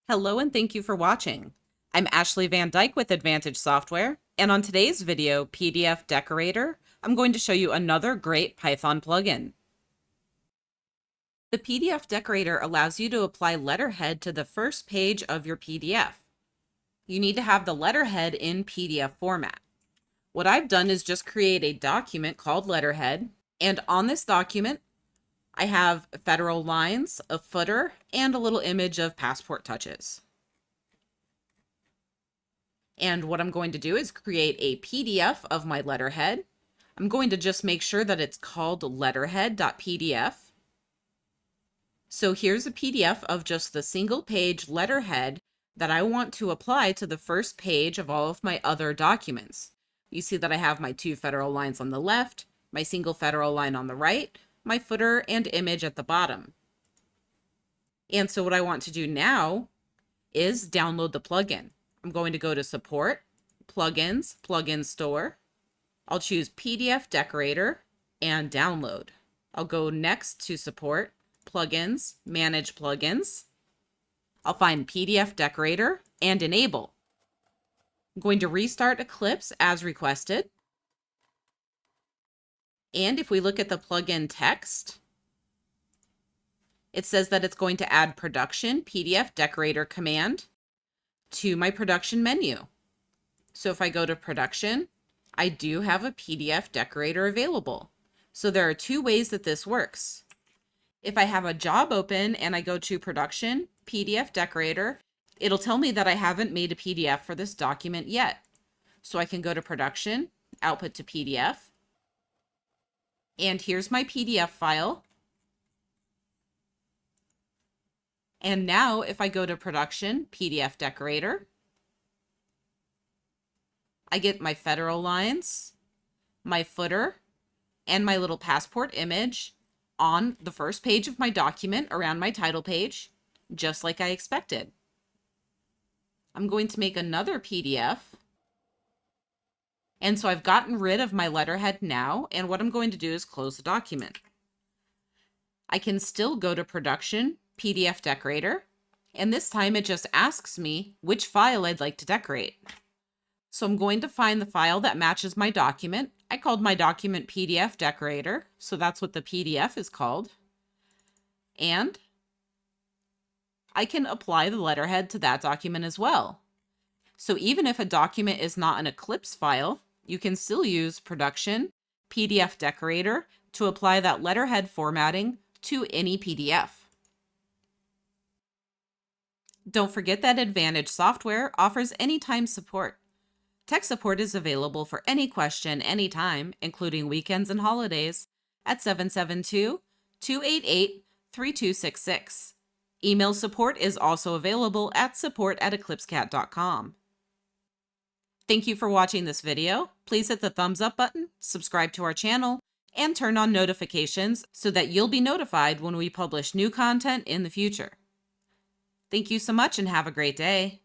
Hello and thank you for watching. I'm Ashley Van Dyke with Advantage Software, and on today's video, PDF Decorator, I'm going to show you another great Python plugin. The PDF Decorator allows you to apply letterhead to the first page of your PDF. You need to have the letterhead in PDF format. What I've done is just create a document called letterhead, and on this document, I have federal lines, a footer, and a little image of passport touches. And what I'm going to do is create a PDF of my letterhead. I'm going to just make sure that it's called letterhead.pdf. So here's a PDF of just the single page letterhead that I want to apply to the first page of all of my other documents. You see that I have my two federal lines on the left, my single federal line on the right, my footer and image at the bottom. And so what I want to do now is download the plugin. I'm going to go to Support, Plugins, Plugin Store. I'll choose PDF Decorator and Download. I'll go next to Support, Plugins, Manage Plugins. I'll find PDF Decorator and Enable. I'm going to restart Eclipse as requested. And if we look at the plugin text, it says that it's going to add Production PDF Decorator command to my production menu. So if I go to production, I do have a PDF decorator available. So there are two ways that this works. If I have a job open and I go to production, PDF decorator, it'll tell me that I haven't made a PDF for this document yet. So I can go to production, output to PDF, and here's my PDF file. And now if I go to production, PDF decorator, I get my federal lines, my footer, and my little passport image on the first page of my document around my title page, just like I expected. I'm going to make another PDF. And so I've gotten rid of my letterhead now, and what I'm going to do is close the document. I can still go to production, PDF decorator, and this time it just asks me which file I'd like to decorate. So I'm going to find the file that matches my document. I called my document PDF decorator, so that's what the PDF is called. And I can apply the letterhead to that document as well. So even if a document is not an Eclipse file, you can still use production, PDF decorator to apply that letterhead formatting to any PDF. Don't forget that Advantage Software offers anytime support. Tech support is available for any question anytime, including weekends and holidays, at 772-288-3266. Email support is also available at support@eclipsecat.com. Thank you for watching this video. Please hit the thumbs up button, subscribe to our channel, and turn on notifications so that you'll be notified when we publish new content in the future. Thank you so much and have a great day.